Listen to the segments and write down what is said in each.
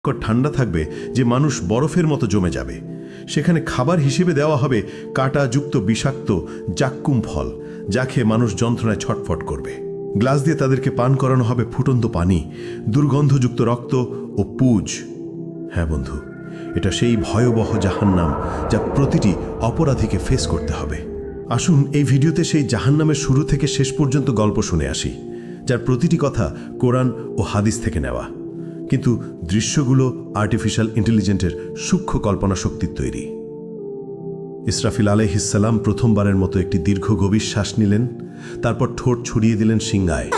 ঠান্ডা থাকবে যে মানুষ বরফের মতো জমে যাবে। সেখানে খাবার হিসেবে দেওয়া হবে কাঁটাযুক্ত বিষাক্ত জাক্কুম ফল, যা খেয়ে মানুষ যন্ত্রণায় ছটফট করবে। গ্লাস দিয়ে তাদেরকে পান করানো হবে ফুটন্ত পানি, দুর্গন্ধযুক্ত রক্ত ও পুজ। হ্যাঁ বন্ধু, এটা সেই ভয়াবহ জাহান্নাম যা প্রতিটি অপরাধীকে ফেস করতে হবে। আসুন এই ভিডিওতে সেই জাহান্নামের শুরু থেকে শেষ পর্যন্ত গল্প শুনে আসি, যার প্রতিটি কথা কোরআন ও হাদিস থেকে নেওয়া, কিন্তু দৃশ্যগুলো আর্টিফিশিয়াল ইন্টেলিজেন্সের সূক্ষ্ম কল্পনা শক্তির তৈরি। ইসরাফিল আলাইহিসসালাম প্রথমবারের মতো একটি দীর্ঘ গভীর শ্বাস নিলেন, তারপর ঠোঁট ছড়িয়ে দিলেন সিংহায়।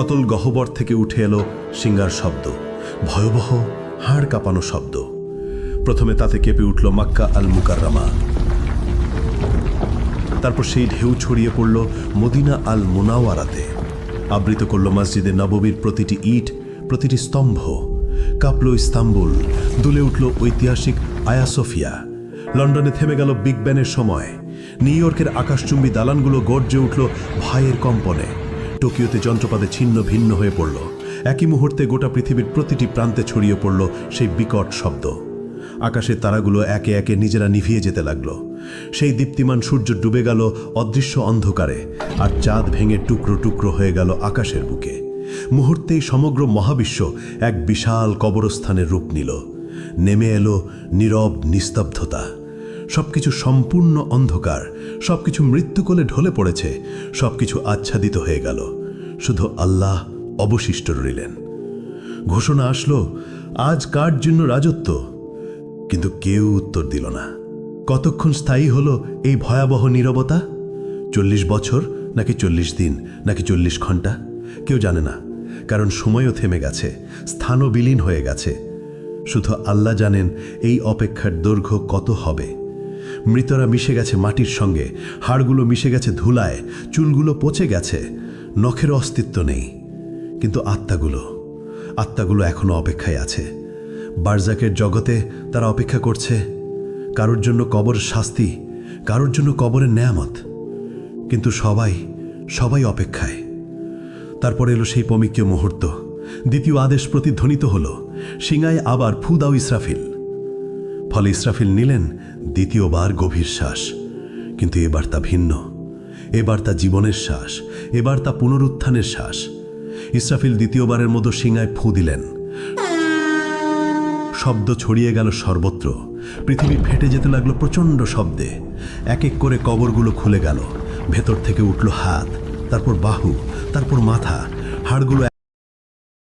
অতল গহ্বর থেকে উঠে এলো সিংহার শব্দ, ভয়াবহ হাড় কাঁপানো শব্দ। প্রথমে তাতে কেঁপে উঠল মক্কা আল মুকাররমা, তারপর সেই ঢেউ ছড়িয়ে পড়ল মদিনা আল মুনাওয়ারাতে, আবৃত করল মসজিদে নববীর প্রতিটি ইট, প্রতিটি স্তম্ভ। কাঁপল ইস্তাম্বুল, দুলে উঠল ঐতিহাসিক আয়া সোফিয়া। লন্ডনে থেমে গেল বিগ ব্যানের সময়। নিউ ইয়র্কের আকাশচুম্বী দালানগুলো গর্জে উঠল ভয়ের কম্পনে। টোকিওতে যন্ত্রপাতে ছিন্ন ভিন্ন হয়ে পড়ল। একই মুহূর্তে গোটা পৃথিবীর প্রতিটি প্রান্তে ছড়িয়ে পড়ল সেই বিকট শব্দ। আকাশের তারাগুলো একে একে নিজেরা নিভিয়ে যেতে লাগল। সেই দীপ্তিমান সূর্য ডুবে গেল অদৃশ্য অন্ধকারে, আর চাঁদ ভেঙে টুকরো টুকরো হয়ে গেল আকাশের বুকে। মুহূর্তেই সমগ্র মহাবিশ্ব এক বিশাল কবরস্থানের রূপ নিল। নেমে এলো নীরব নিস্তব্ধতা। সবকিছু সম্পূর্ণ অন্ধকার, সবকিছু মৃত্যুকোলে ঢলে পড়েছে, সবকিছু আচ্ছাদিত হয়ে গেল। শুধু আল্লাহ অবশিষ্ট রইলেন। ঘোষণা আসলো, আজ কার জন্য রাজত্ব? কিন্তু কেউ উত্তর দিল না। কতক্ষণ স্থায়ী হলো এই ভয়াবহ নীরবতা? 40 বছর, নাকি 40 দিন, নাকি 40 ঘন্টা? কেউ জানে না, কারণ সময়ও থেমে গেছে, স্থানও বিলীন হয়ে গেছে। শুধু আল্লাহ জানেন এই অপেক্ষার দৈর্ঘ্য কত হবে। মৃতরা মিশে গেছে মাটির সঙ্গে, হাড়গুলো মিশে গেছে ধুলায়, চুলগুলো পচে গেছে, নখের অস্তিত্ব নেই। কিন্তু আত্মাগুলো এখনো অপেক্ষায় আছে। বারজাকের জগতে তারা অপেক্ষা করছে, কারোর জন্য কবর শাস্তি, কারোর জন্য কবরের নেয়ামত। কিন্তু সবাই অপেক্ষায়। তারপর এলো সেই পমিকীয় মুহূর্ত। দ্বিতীয় আদেশ প্রতিধ্বনিত হলো, সিংহায় আবার ফু দাও ইসরাফিল। ফলে ইসরাফিল নিলেন দ্বিতীয়বার গভীর শ্বাস। কিন্তু এবার তা ভিন্ন। এবার তা জীবনের শ্বাস, এবার তা পুনরুত্থানের শ্বাস। ইসরাফিল দ্বিতীয়বারের মতো সিংহায় ফু দিলেন। শব্দ ছড়িয়ে গেল সর্বত্র। পৃথিবী ফেটে যেতে লাগলো প্রচণ্ড শব্দে। এক এক করে কবরগুলো খুলে গেল। ভেতর থেকে উঠল হাত, তারপর বাহু, তারপর মাথা। হাড়গুলো